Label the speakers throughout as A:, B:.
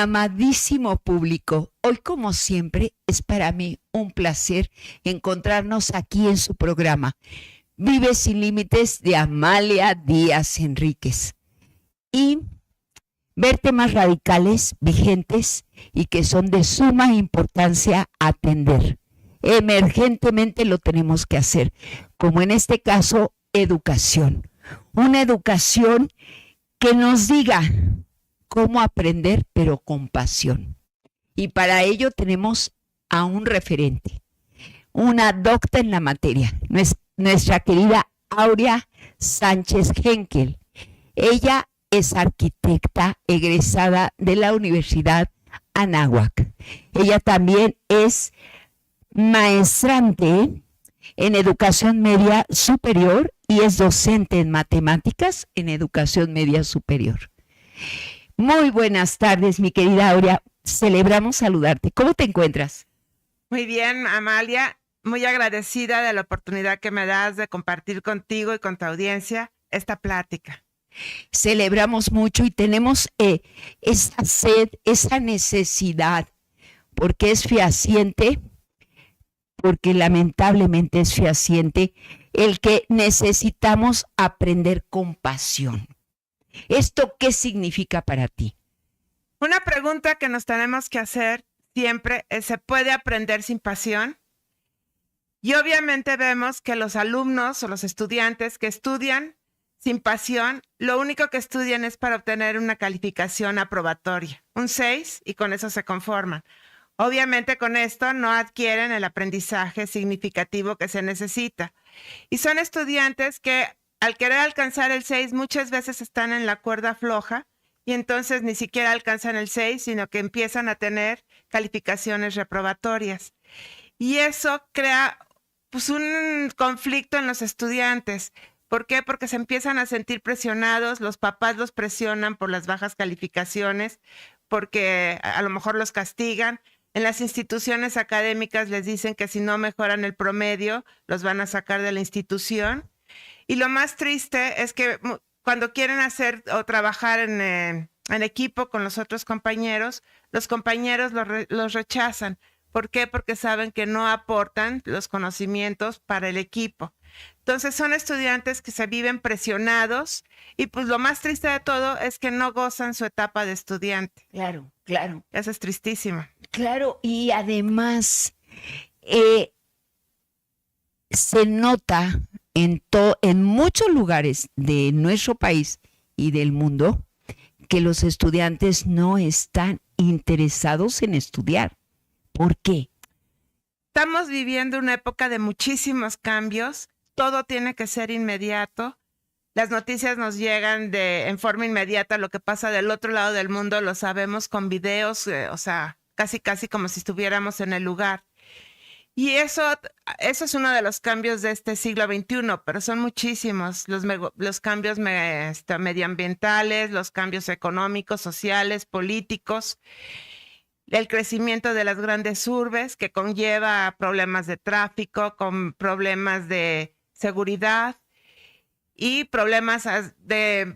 A: amadísimo público, hoy como siempre es para mí un placer encontrarnos aquí en su programa Vive sin Límites de Amalia Díaz Enríquez y ver temas radicales, vigentes y que son de suma importancia atender. Emergentemente lo tenemos que hacer, como en este caso, educación. Una educación que nos diga cómo aprender, pero con pasión. Y para ello tenemos a un referente, una docta en la materia, nuestra querida Aurea Sánchez Henkel. Ella es arquitecta egresada de la Universidad Anáhuac. Ella también es maestrante en educación media superior y es docente en matemáticas en educación media superior. Muy buenas tardes, mi querida Aurea. Celebramos saludarte. ¿Cómo te encuentras?
B: Muy bien, Amalia. Muy agradecida de la oportunidad que me das de compartir contigo y con tu audiencia esta plática.
A: Celebramos mucho y tenemos esa sed, esa necesidad, porque es fehaciente, porque lamentablemente es fehaciente el que necesitamos aprender con pasión. ¿Esto qué significa para ti?
B: Una pregunta que nos tenemos que hacer siempre es: ¿se puede aprender sin pasión? Y obviamente vemos que los alumnos o los estudiantes que estudian sin pasión, lo único que estudian es para obtener una calificación aprobatoria, un 6, y con eso se conforman. Obviamente con esto no adquieren el aprendizaje significativo que se necesita. Y son estudiantes que al querer alcanzar el 6 muchas veces están en la cuerda floja y entonces ni siquiera alcanzan el 6, sino que empiezan a tener calificaciones reprobatorias. Y eso crea pues un conflicto en los estudiantes. ¿Por qué? Porque se empiezan a sentir presionados, los papás los presionan por las bajas calificaciones, porque a lo mejor los castigan. En las instituciones académicas les dicen que si no mejoran el promedio, los van a sacar de la institución. Y lo más triste es que cuando quieren hacer o trabajar en equipo con los otros compañeros, los compañeros los rechazan. ¿Por qué? Porque saben que no aportan los conocimientos para el equipo. Entonces son estudiantes que se viven presionados y pues lo más triste de todo es que no gozan su etapa de estudiante.
A: Claro, claro.
B: Eso es tristísimo.
A: Claro, y además se nota en muchos lugares de nuestro país y del mundo que los estudiantes no están interesados en estudiar. ¿Por qué?
B: Estamos viviendo una época de muchísimos cambios. Todo tiene que ser inmediato. Las noticias nos llegan en forma inmediata. Lo que pasa del otro lado del mundo lo sabemos con videos, casi como si estuviéramos en el lugar. Y eso es uno de los cambios de este siglo XXI, pero son muchísimos. Los cambios medioambientales, los cambios económicos, sociales, políticos, el crecimiento de las grandes urbes que conlleva problemas de tráfico, con problemas de seguridad y problemas de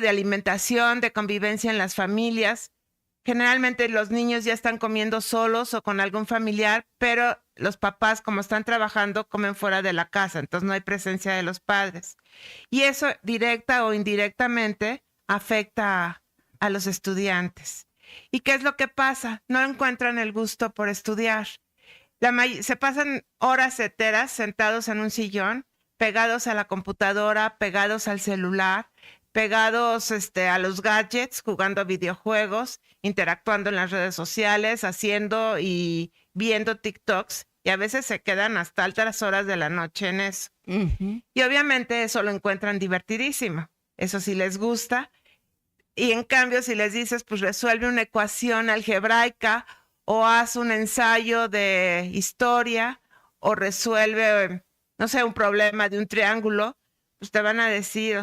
B: alimentación, de convivencia en las familias. Generalmente los niños ya están comiendo solos o con algún familiar, pero los papás, como están trabajando, comen fuera de la casa, entonces no hay presencia de los padres. Y eso directa o indirectamente afecta a los estudiantes. ¿Y qué es lo que pasa? No encuentran el gusto por estudiar. Se pasan horas enteras sentados en un sillón, pegados a la computadora, pegados al celular, pegados a los gadgets, jugando videojuegos, interactuando en las redes sociales, haciendo y viendo TikToks, y a veces se quedan hasta altas horas de la noche en eso.
A: Uh-huh.
B: Y obviamente eso lo encuentran divertidísimo. Eso sí les gusta. Y en cambio, si les dices, pues resuelve una ecuación algebraica o haz un ensayo de historia o resuelve, no sé, un problema de un triángulo, pues te van a decir,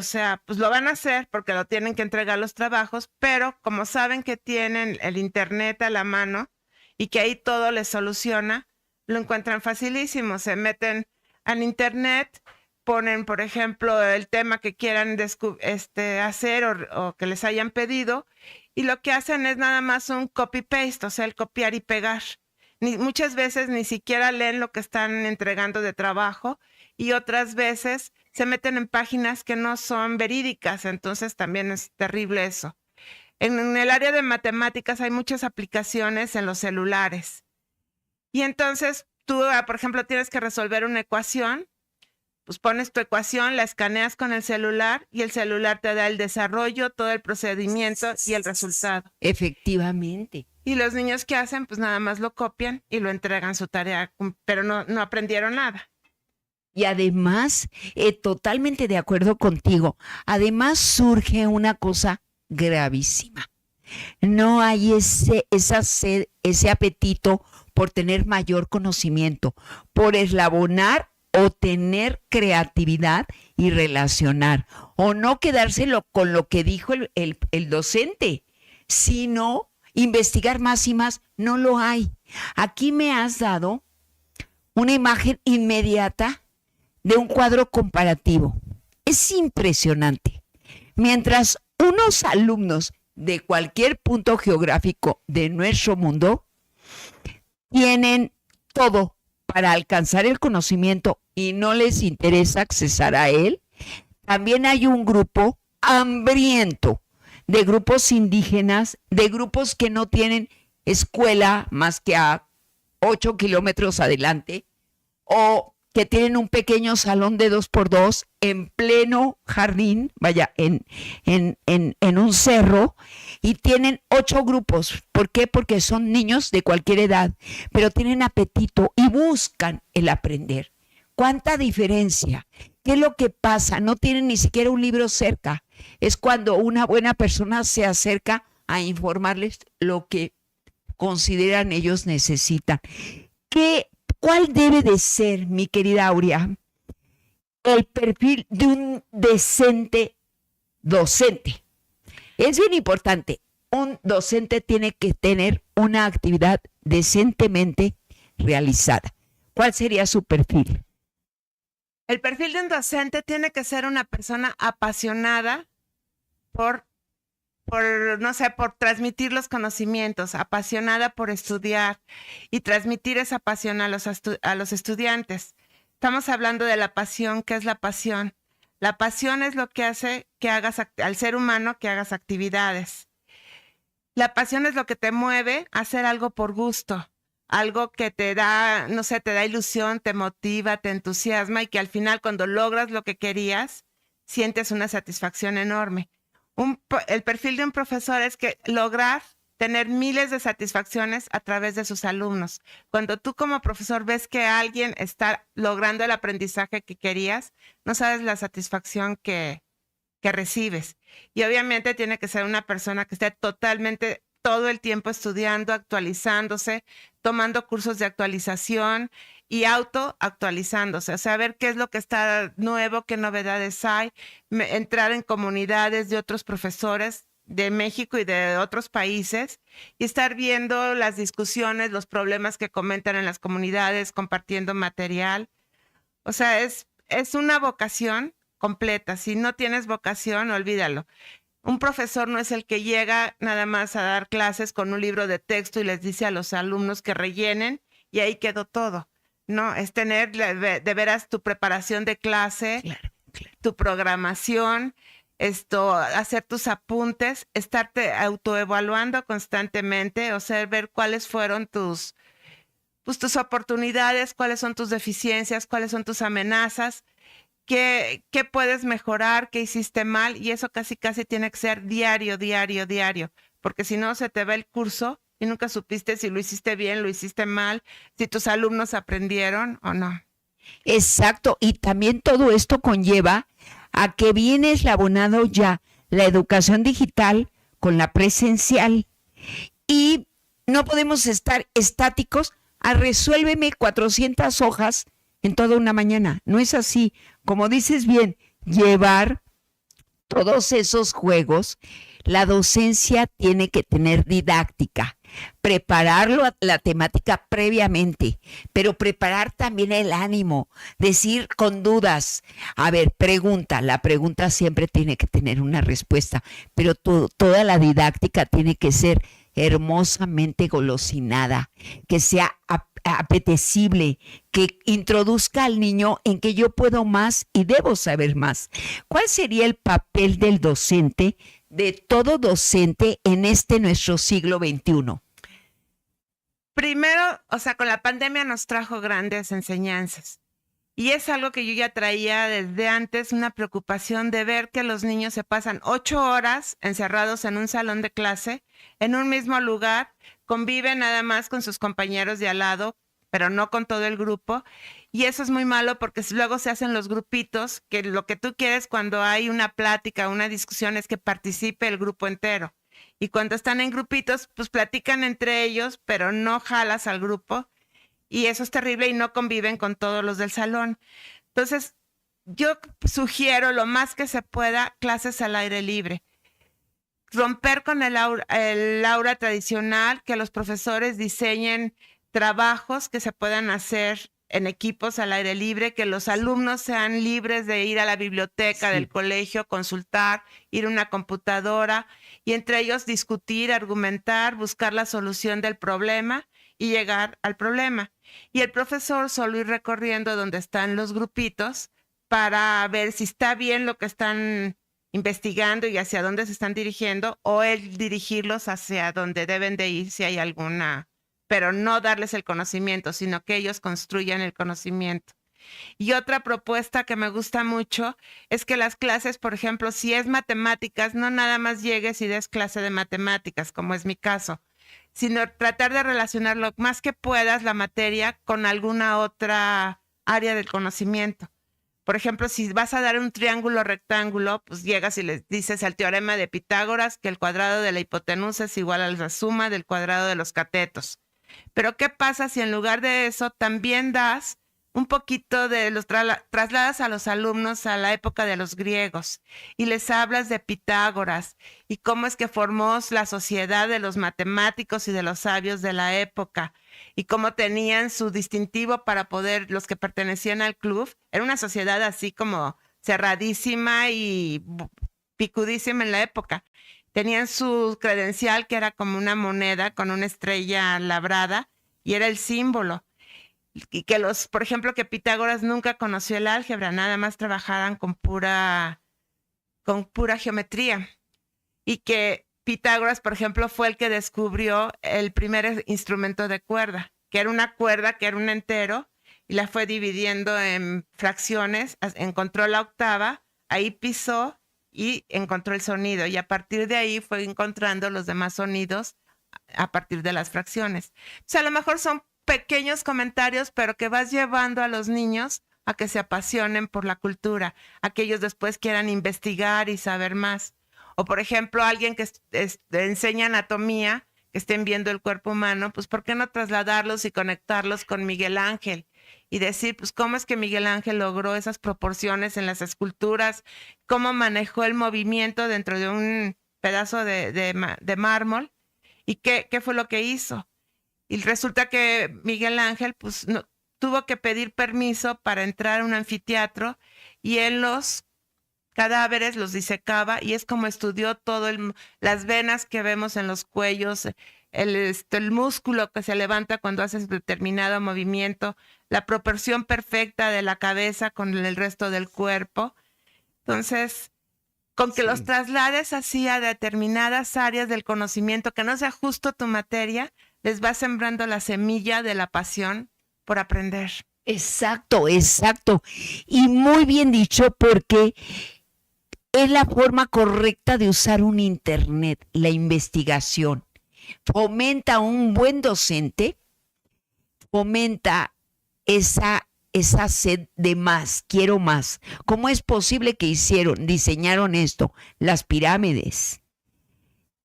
B: pues lo van a hacer porque lo tienen que entregar los trabajos, pero como saben que tienen el internet a la mano y que ahí todo les soluciona, lo encuentran facilísimo. Se meten al internet, ponen, por ejemplo, el tema que quieran hacer o que les hayan pedido y lo que hacen es nada más un copy-paste, o sea, el copiar y pegar. Muchas veces ni siquiera leen lo que están entregando de trabajo y otras veces se meten en páginas que no son verídicas, entonces también es terrible eso. En el área de matemáticas hay muchas aplicaciones en los celulares y entonces tú, por ejemplo, tienes que resolver una ecuación, pues pones tu ecuación, la escaneas con el celular y el celular te da el desarrollo, todo el procedimiento y el resultado.
A: Efectivamente.
B: Y los niños que hacen, pues nada más lo copian y lo entregan su tarea, pero no aprendieron nada.
A: Y además, totalmente de acuerdo contigo, además surge una cosa gravísima. No hay esa sed, ese apetito por tener mayor conocimiento, por eslabonar o tener creatividad y relacionar, o no quedárselo con lo que dijo el docente, sino investigar más y más. No lo hay. Aquí me has dado una imagen inmediata de un cuadro comparativo. Es impresionante. Mientras unos alumnos de cualquier punto geográfico de nuestro mundo tienen todo para alcanzar el conocimiento y no les interesa accesar a él, también hay un grupo hambriento de grupos indígenas, de grupos que no tienen escuela más que a 8 kilómetros adelante, o que tienen un pequeño salón de 2x2 en pleno jardín, vaya, en un cerro, y tienen 8 grupos. ¿Por qué? Porque son niños de cualquier edad, pero tienen apetito y buscan el aprender. ¿Cuánta diferencia? ¿Qué es lo que pasa? No tienen ni siquiera un libro cerca. Es cuando una buena persona se acerca a informarles lo que consideran ellos necesitan. ¿Cuál debe de ser, mi querida Aurea, el perfil de un decente docente? Es bien importante. Un docente tiene que tener una actividad decentemente realizada. ¿Cuál sería su perfil?
B: El perfil de un docente tiene que ser una persona apasionada por transmitir los conocimientos, apasionada por estudiar y transmitir esa pasión a los estudiantes. Estamos hablando de la pasión. ¿Qué es la pasión? La pasión es lo que hace que hagas al ser humano que hagas actividades. La pasión es lo que te mueve a hacer algo por gusto, algo que te da, te da ilusión, te motiva, te entusiasma y que al final cuando logras lo que querías, sientes una satisfacción enorme. El perfil de un profesor es que lograr tener miles de satisfacciones a través de sus alumnos. Cuando tú como profesor ves que alguien está logrando el aprendizaje que querías, no sabes la satisfacción que recibes. Y obviamente tiene que ser una persona que esté totalmente todo el tiempo estudiando, actualizándose, tomando cursos de actualización y autoactualizándose, o sea, ver qué es lo que está nuevo, qué novedades hay, entrar en comunidades de otros profesores de México y de otros países y estar viendo las discusiones, los problemas que comentan en las comunidades, compartiendo material. O sea, es una vocación completa. Si no tienes vocación, olvídalo. Un profesor no es el que llega nada más a dar clases con un libro de texto y les dice a los alumnos que rellenen y ahí quedó todo. No, es tener de veras tu preparación de clase, claro. Tu programación, hacer tus apuntes, estarte autoevaluando constantemente, o sea, ver cuáles fueron tus oportunidades, cuáles son tus deficiencias, cuáles son tus amenazas, qué puedes mejorar, qué hiciste mal, y eso casi tiene que ser diario, porque si no se te va el curso y nunca supiste si lo hiciste bien, lo hiciste mal, si tus alumnos aprendieron o no.
A: Exacto, y también todo esto conlleva a que viene eslabonado ya la educación digital con la presencial y no podemos estar estáticos a resuélveme 400 hojas en toda una mañana. No es así. Como dices bien, llevar todos esos juegos, la docencia tiene que tener didáctica. prepararlo a la temática previamente, pero preparar también el ánimo, decir con dudas, a ver, pregunta, la pregunta siempre tiene que tener una respuesta, pero toda la didáctica tiene que ser hermosamente golosinada, que sea apetecible, que introduzca al niño en que yo puedo más y debo saber más. ¿Cuál sería el papel del docente, de todo docente en nuestro siglo XXI?
B: Primero, o sea, con la pandemia nos trajo grandes enseñanzas. Y es algo que yo ya traía desde antes, una preocupación de ver que los niños se pasan 8 horas encerrados en un salón de clase, en un mismo lugar, conviven nada más con sus compañeros de al lado, pero no con todo el grupo. Y eso es muy malo porque luego se hacen los grupitos, que lo que tú quieres cuando hay una plática, una discusión, es que participe el grupo entero. Y cuando están en grupitos, pues platican entre ellos, pero no jalas al grupo. Y eso es terrible y no conviven con todos los del salón. Entonces, yo sugiero lo más que se pueda clases al aire libre. Romper con el aula tradicional, que los profesores diseñen trabajos que se puedan hacer en equipos al aire libre, que los alumnos sean libres de ir a la biblioteca del colegio, consultar, ir a una computadora y entre ellos discutir, argumentar, buscar la solución del problema y llegar al problema. Y el profesor solo ir recorriendo donde están los grupitos para ver si está bien lo que están investigando y hacia dónde se están dirigiendo, o él dirigirlos hacia donde deben de ir si hay alguna, pero no darles el conocimiento, sino que ellos construyan el conocimiento. Y otra propuesta que me gusta mucho es que las clases, por ejemplo, si es matemáticas, no nada más llegues y des clase de matemáticas, como es mi caso, sino tratar de relacionar lo más que puedas la materia con alguna otra área del conocimiento. Por ejemplo, si vas a dar un triángulo rectángulo, pues llegas y les dices el teorema de Pitágoras, que el cuadrado de la hipotenusa es igual a la suma del cuadrado de los catetos. Pero ¿qué pasa si en lugar de eso también das un poquito de los trasladas a los alumnos a la época de los griegos y les hablas de Pitágoras y cómo es que formó la sociedad de los matemáticos y de los sabios de la época y cómo tenían su distintivo para poder, los que pertenecían al club, era una sociedad así como cerradísima y picudísima en la época. Tenían su credencial que era como una moneda con una estrella labrada y era el símbolo. Y que por ejemplo, que Pitágoras nunca conoció el álgebra, nada más trabajaban con pura geometría. Y que Pitágoras, por ejemplo, fue el que descubrió el primer instrumento de cuerda, que era una cuerda, que era un entero, y la fue dividiendo en fracciones, encontró la octava, ahí pisó y encontró el sonido. Y a partir de ahí fue encontrando los demás sonidos a partir de las fracciones. O sea, a lo mejor son pequeños comentarios, pero que vas llevando a los niños a que se apasionen por la cultura, a que ellos después quieran investigar y saber más. O por ejemplo, alguien que enseña anatomía, que estén viendo el cuerpo humano, pues ¿por qué no trasladarlos y conectarlos con Miguel Ángel? Y decir, pues, ¿cómo es que Miguel Ángel logró esas proporciones en las esculturas? ¿Cómo manejó el movimiento dentro de un pedazo de mármol? ¿Y qué fue lo que hizo? Y resulta que Miguel Ángel pues, tuvo que pedir permiso para entrar a un anfiteatro y en los cadáveres los disecaba y es como estudió todo las venas que vemos en los cuellos, el músculo que se levanta cuando haces determinado movimiento, la proporción perfecta de la cabeza con el resto del cuerpo. Entonces, con que los traslades así a determinadas áreas del conocimiento, que no sea justo tu materia, les va sembrando la semilla de la pasión por aprender.
A: Exacto, exacto. Y muy bien dicho, porque es la forma correcta de usar un internet, la investigación. Fomenta un buen docente, fomenta esa sed de más, quiero más. ¿Cómo es posible que diseñaron esto? Las pirámides,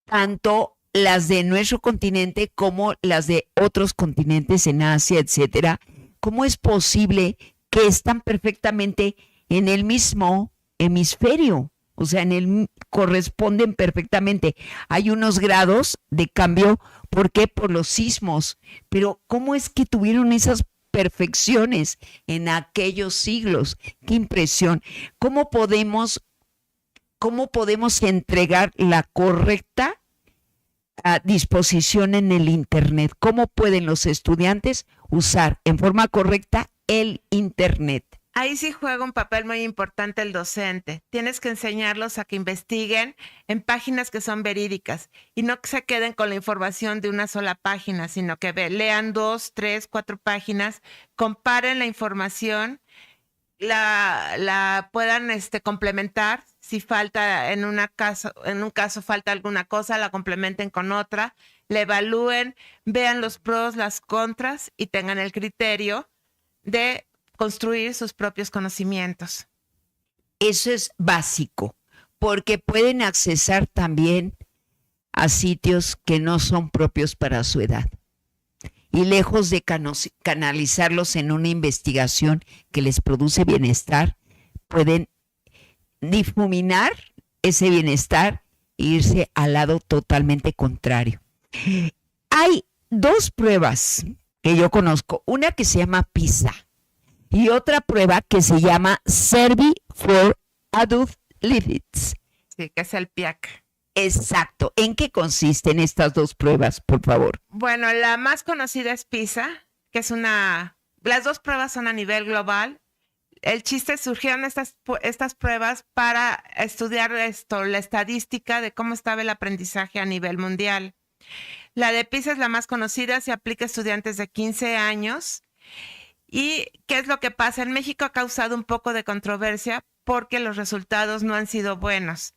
A: tanto las de nuestro continente como las de otros continentes en Asia, etcétera. ¿Cómo es posible que están perfectamente en el mismo hemisferio? O sea, corresponden perfectamente. Hay unos grados de cambio, ¿por qué? Por los sismos. Pero ¿cómo es que tuvieron esas perfecciones en aquellos siglos? ¡Qué impresión! ¿Cómo podemos entregar la correcta disposición en el Internet? ¿Cómo pueden los estudiantes usar en forma correcta el Internet?
B: Ahí sí juega un papel muy importante el docente. Tienes que enseñarlos a que investiguen en páginas que son verídicas y no que se queden con la información de una sola página, sino que lean 2, 3, 4 páginas, comparen la información, la puedan complementar. Si falta en un caso falta alguna cosa, la complementen con otra, la evalúen, vean los pros, las contras y tengan el criterio de construir sus propios conocimientos.
A: Eso es básico, porque pueden accesar también a sitios que no son propios para su edad. Y lejos de canalizarlos en una investigación que les produce bienestar, pueden difuminar ese bienestar e irse al lado totalmente contrario. Hay 2 pruebas que yo conozco, una que se llama PISA y otra prueba que se llama Survey for Adult Leaders.
B: Sí, que es el PIAC.
A: Exacto. ¿En qué consisten estas 2 pruebas, por favor?
B: Bueno, la más conocida es PISA, que es las 2 pruebas son a nivel global. El chiste, surgieron estas pruebas para estudiar la estadística de cómo estaba el aprendizaje a nivel mundial. La de PISA es la más conocida, se aplica a estudiantes de 15 años. ¿Y qué es lo que pasa? En México ha causado un poco de controversia porque los resultados no han sido buenos.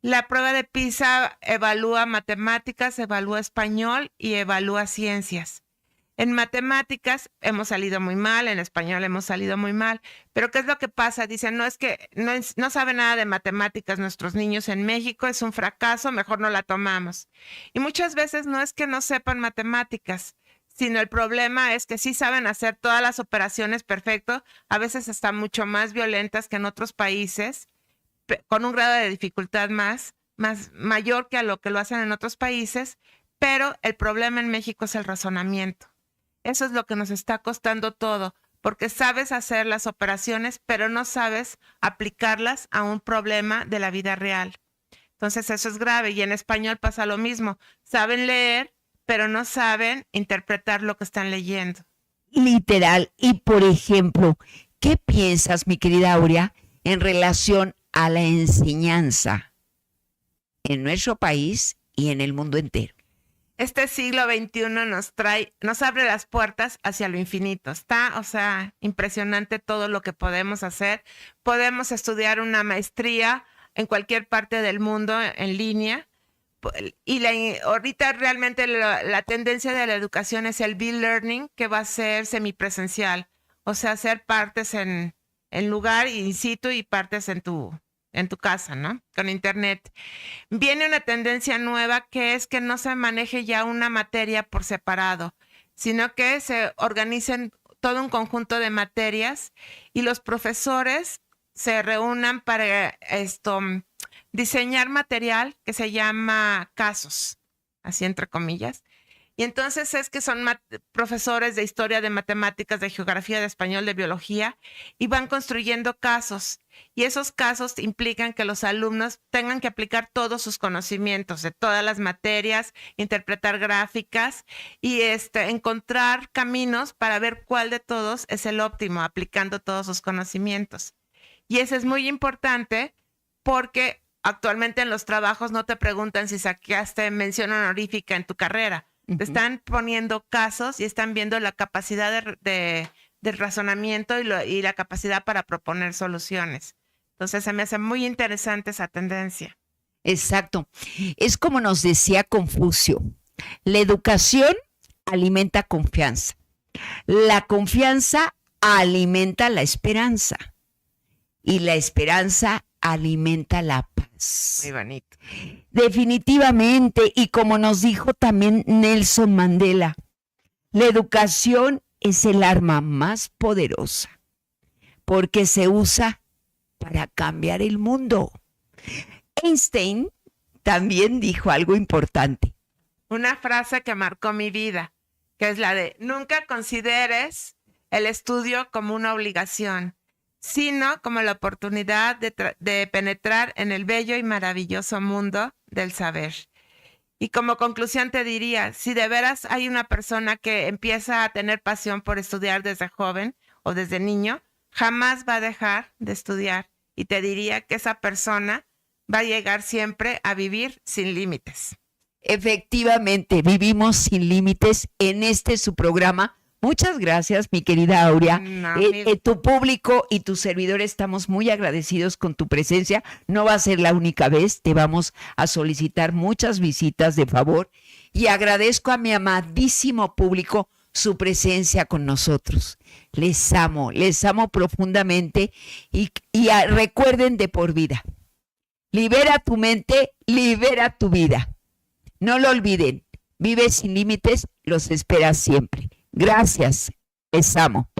B: La prueba de PISA evalúa matemáticas, evalúa español y evalúa ciencias. En matemáticas hemos salido muy mal, en español hemos salido muy mal, pero ¿qué es lo que pasa? Dicen, no, es que no saben nada de matemáticas nuestros niños en México, es un fracaso, mejor no la tomamos. Y muchas veces no es que no sepan matemáticas, sino el problema es que sí saben hacer todas las operaciones perfecto, a veces están mucho más violentas que en otros países, con un grado de dificultad mayor que a lo que lo hacen en otros países, pero el problema en México es el razonamiento. Eso es lo que nos está costando todo, porque sabes hacer las operaciones, pero no sabes aplicarlas a un problema de la vida real. Entonces eso es grave y en español pasa lo mismo. Saben leer, pero no saben interpretar lo que están leyendo.
A: Literal. Y por ejemplo, ¿qué piensas, mi querida Aurea, en relación a la enseñanza en nuestro país y en el mundo entero?
B: Este siglo XXI nos abre las puertas hacia lo infinito. Está, impresionante todo lo que podemos hacer. Podemos estudiar una maestría en cualquier parte del mundo en línea. Y ahorita realmente la tendencia de la educación es el B-Learning, que va a ser semipresencial. O sea, hacer partes en lugar in situ y partes en tu casa, ¿no? Con internet. Viene una tendencia nueva que es que no se maneje ya una materia por separado, sino que se organicen todo un conjunto de materias y los profesores se reúnan para diseñar material que se llama casos, así entre comillas. Y entonces es que son profesores de historia, de matemáticas, de geografía, de español, de biología, y van construyendo casos. Y esos casos implican que los alumnos tengan que aplicar todos sus conocimientos de todas las materias, interpretar gráficas y encontrar caminos para ver cuál de todos es el óptimo, aplicando todos sus conocimientos. Y eso es muy importante porque actualmente en los trabajos no te preguntan si sacaste mención honorífica en tu carrera. Te están poniendo casos y están viendo la capacidad de razonamiento y la capacidad para proponer soluciones. Entonces se me hace muy interesante esa tendencia.
A: Exacto. Es como nos decía Confucio, la educación alimenta confianza. La confianza alimenta la esperanza. Y la esperanza alimenta la paz.
B: Muy bonito.
A: Definitivamente, y como nos dijo también Nelson Mandela, la educación es el arma más poderosa porque se usa para cambiar el mundo. Einstein también dijo algo importante.
B: Una frase que marcó mi vida, que es la de: nunca consideres el estudio como una obligación, sino como la oportunidad de penetrar en el bello y maravilloso mundo del saber. Y como conclusión te diría, si de veras hay una persona que empieza a tener pasión por estudiar desde joven o desde niño, jamás va a dejar de estudiar. Y te diría que esa persona va a llegar siempre a vivir sin límites.
A: Efectivamente, vivimos sin límites en su programa. Muchas gracias, mi querida Aurea.
B: No,
A: Tu público y tu servidor estamos muy agradecidos con tu presencia. No va a ser la única vez, te vamos a solicitar muchas visitas de favor y agradezco a mi amadísimo público su presencia con nosotros. Les amo profundamente y recuerden de por vida. Libera tu mente, libera tu vida. No lo olviden, Vive Sin Límites los espera siempre. Gracias, les amo.